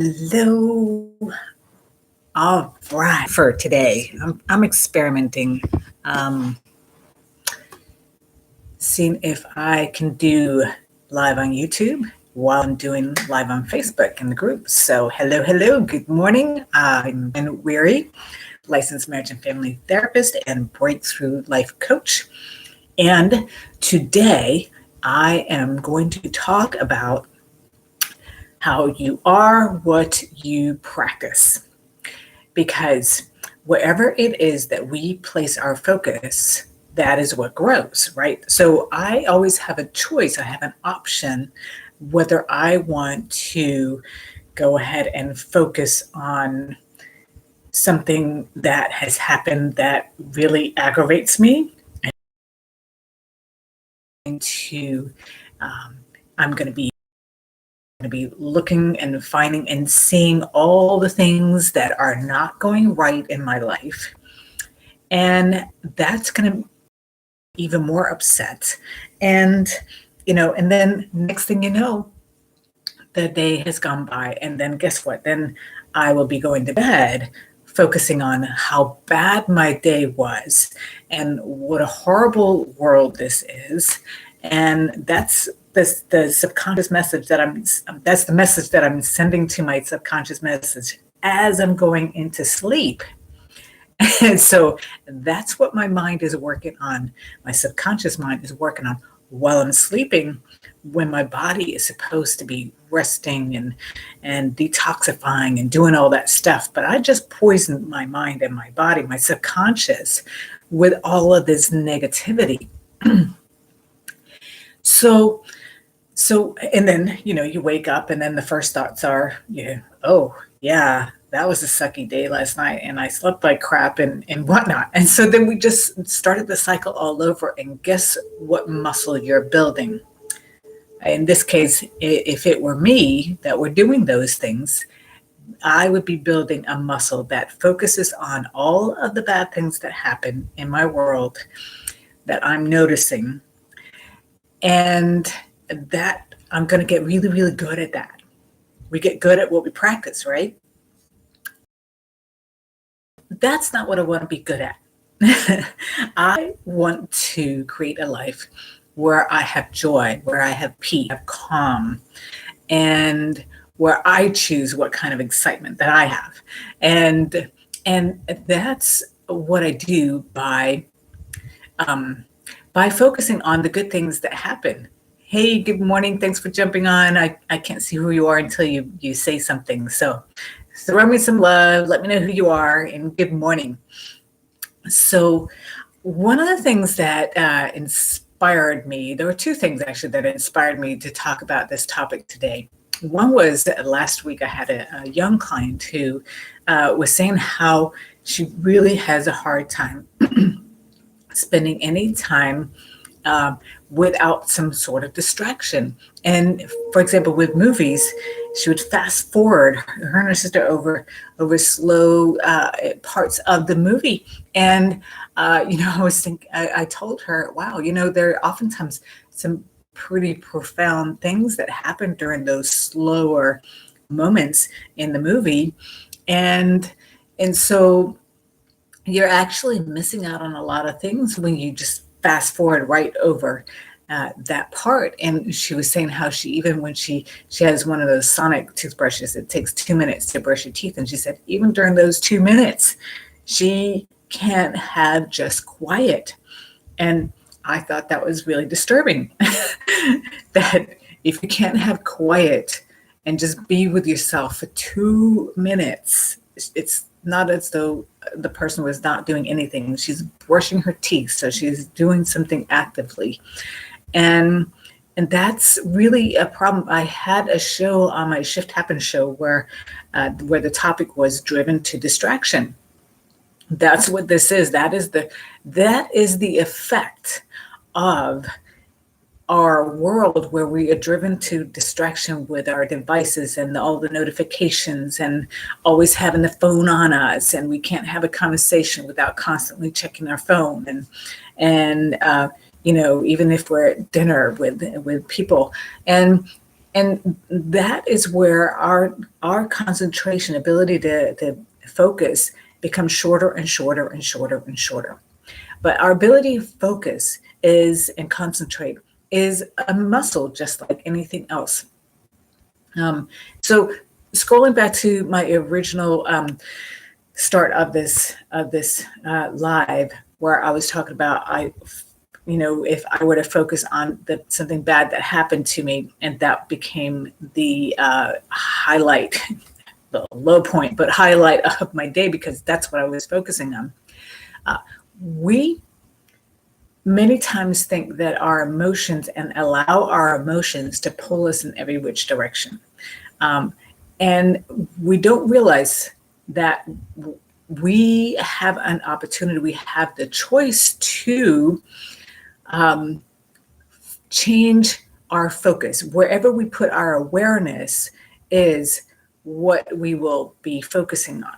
Hello. All right. For today, I'm experimenting, um, seeing if I can do live on YouTube while I'm doing live on Facebook in the group. So, hello. Good morning. I'm Ben Weary, licensed marriage and family therapist and breakthrough life coach. And today, I am going to talk about how you are what you practice. Because wherever it is that we place our focus, that is what grows, right? So I always have a choice, I have an option whether I want to go ahead and focus on something that has happened that really aggravates me and to I'm going to be looking and finding and seeing all the things that are not going right in my life. And that's going to be even more upset. And, and then next thing you know, the day has gone by. And then guess what? Then I will be going to bed focusing on how bad my day was and what a horrible world this is. And that's the subconscious message that's the message that I'm sending to my subconscious message as I'm going into sleep. And so that's what my mind is working on. My subconscious mind is working on while I'm sleeping, when my body is supposed to be resting and detoxifying and doing all that stuff. But I just poisoned my mind and my body, my subconscious, with all of this negativity. So, and then, you wake up and then the first thoughts are, oh, yeah, that was a sucky day last night and I slept like crap and whatnot. And so then we just started the cycle all over. And guess what muscle you're building? In this case, if it were me that were doing those things, I would be building a muscle that focuses on all of the bad things that happen in my world that I'm noticing. And that I'm going to get really, really good at that. We get good at what we practice, right? That's not what I want to be good at. I want to create a life where I have joy, where I have peace, I have calm, and where I choose what kind of excitement that I have. And that's what I do by focusing on the good things that happen. Hey, good morning. Thanks for jumping on. I can't see who you are until you say something. So throw me some love. Let me know who you are and good morning. So one of the things that inspired me, there were two things actually that inspired me to talk about this topic today. One was that last week I had a young client who was saying how she really has a hard time spending any time without some sort of distraction. And for example, with movies, she would fast forward her and her sister over slow parts of the movie. And I told her, wow, there are oftentimes some pretty profound things that happen during those slower moments in the movie. And so you're actually missing out on a lot of things when you just fast forward right over that part. And she was saying how even when she has one of those sonic toothbrushes, it takes 2 minutes to brush your teeth. And she said, even during those 2 minutes, she can't have just quiet. And I thought that was really disturbing that if you can't have quiet and just be with yourself for 2 minutes, it's not as though the person was not doing anything. She's brushing her teeth, so she's doing something actively. And that's really a problem. I had a show on my Shift Happens show where the topic was driven to distraction. That's what this is. That is the effect of our world, where we are driven to distraction with our devices and all the notifications and always having the phone on us, and we can't have a conversation without constantly checking our phone. And even if we're at dinner with people, and And that is where our concentration, ability to focus, becomes shorter and shorter and shorter and shorter. But our ability to focus is and concentrate is a muscle just like anything else. So scrolling back to my original start of this live, where I was talking about if I were to focus on something bad that happened to me, and that became the highlight, the low point, but highlight of my day, because that's what I was focusing on. We many times think that our emotions, and allow our emotions to pull us in every which direction. And we don't realize that we have an opportunity, we have the choice to change our focus. Wherever we put our awareness is what we will be focusing on.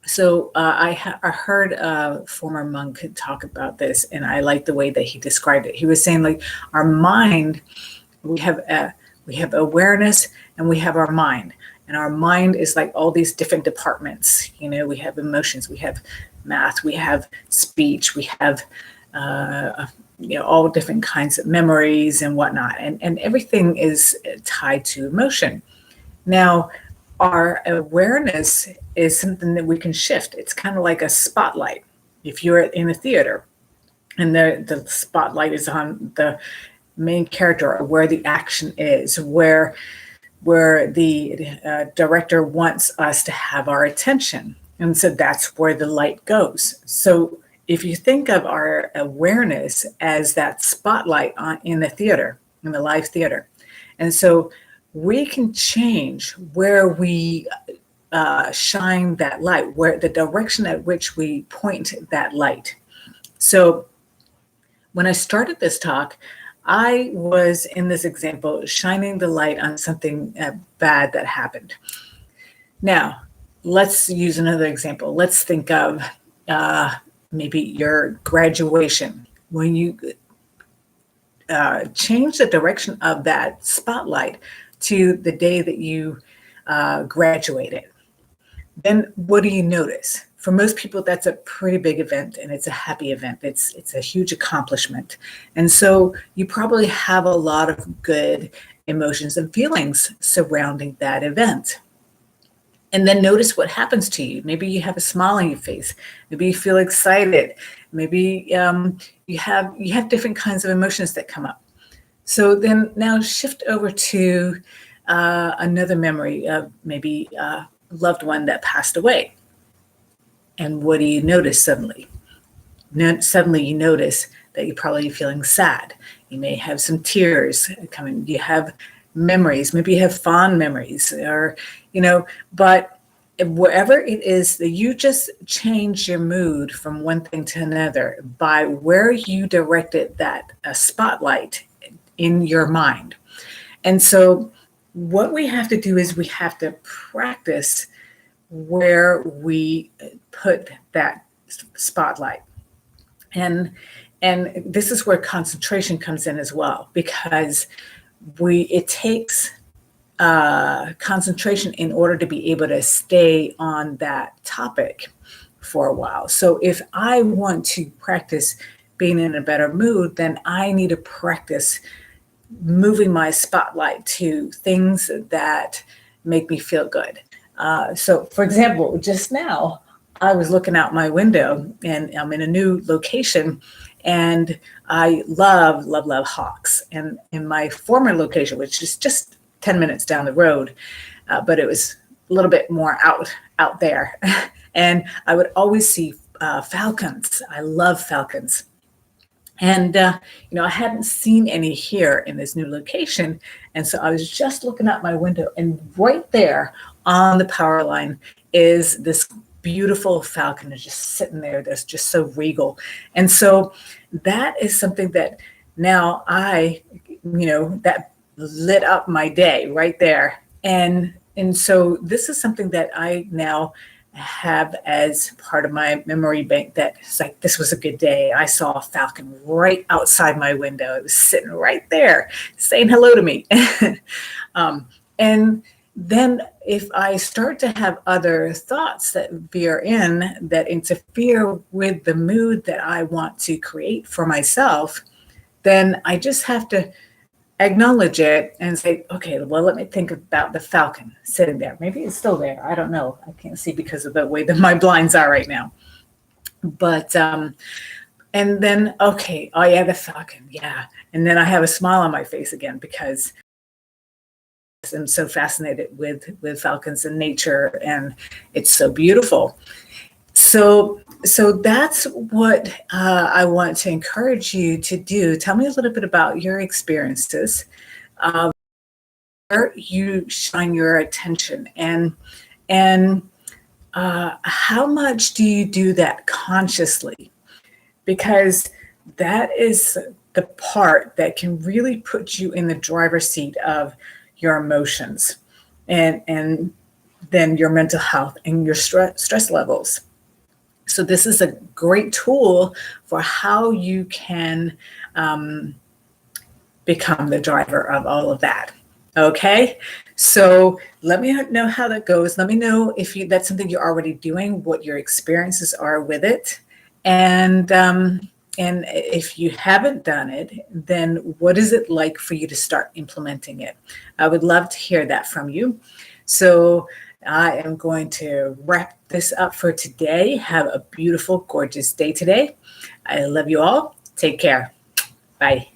So I heard a former monk talk about this, and I like the way that he described it. He was saying, like, our mind, we have awareness, and we have our mind. And our mind is like all these different departments. We have emotions, we have math, we have speech, we have all different kinds of memories and whatnot. And everything is tied to emotion. Now, our awareness is something that we can shift. It's kind of like a spotlight. If you're in a theater and the spotlight is on the main character, or where the action is, where the director wants us to have our attention. And so that's where the light goes. So if you think of our awareness as that spotlight in the theater, in the live theater, and so we can change where we shine that light, where the direction at which we point that light. So when I started this talk, I was, in this example, shining the light on something bad that happened. Now, let's use another example. Let's think of maybe your graduation. When you change the direction of that spotlight to the day that you graduated, then what do you notice? For most people, that's a pretty big event, and it's a happy event. It's a huge accomplishment. And so you probably have a lot of good emotions and feelings surrounding that event. And then notice what happens to you. Maybe you have a smile on your face. Maybe you feel excited. Maybe you have different kinds of emotions that come up. So then now shift over to another memory of maybe a loved one that passed away. And what do you notice suddenly? Suddenly you notice that you're probably feeling sad. You may have some tears coming. You have memories. Maybe you have fond memories, or, but wherever it is that you just change your mood from one thing to another by where you directed that spotlight in your mind. And so what we have to do is we have to practice where we put that spotlight. And this is where concentration comes in as well, because it takes concentration in order to be able to stay on that topic for a while. So if I want to practice being in a better mood, then I need to practice moving my spotlight to things that make me feel good. So for example, just now I was looking out my window, and I'm in a new location, and I love hawks. And in my former location, which is just 10 minutes down the road, but it was a little bit more out there, and I would always see falcons. I love falcons. And, I hadn't seen any here in this new location. And so I was just looking out my window, and right there on the power line is this beautiful falcon is just sitting there. That's just so regal. And so that is something that now that lit up my day right there. And so this is something that I now have as part of my memory bank that it's like, this was a good day. I saw a falcon right outside my window. It was sitting right there saying hello to me. And then if I start to have other thoughts that veer in that interfere with the mood that I want to create for myself, then I just have to acknowledge it and say, okay, well, let me think about the falcon sitting there. Maybe it's still there. I don't know. I can't see because of the way that my blinds are right now. But, and then, okay, oh yeah, the falcon. Yeah. And then I have a smile on my face again because I'm so fascinated with falcons and nature, and it's so beautiful. So that's what I want to encourage you to do. Tell me a little bit about your experiences, where you shine your attention, and how much do you do that consciously? Because that is the part that can really put you in the driver's seat of your emotions and then your mental health and your stress levels. So this is a great tool for how you can become the driver of all of that. Okay, so let me know how that goes. Let me know if that's something you're already doing, what your experiences are with it, and if you haven't done it, then what is it like for you to start implementing it? I would love to hear that from you. So I am going to wrap this up for today. Have a beautiful, gorgeous day today. I love you all. Take care. Bye.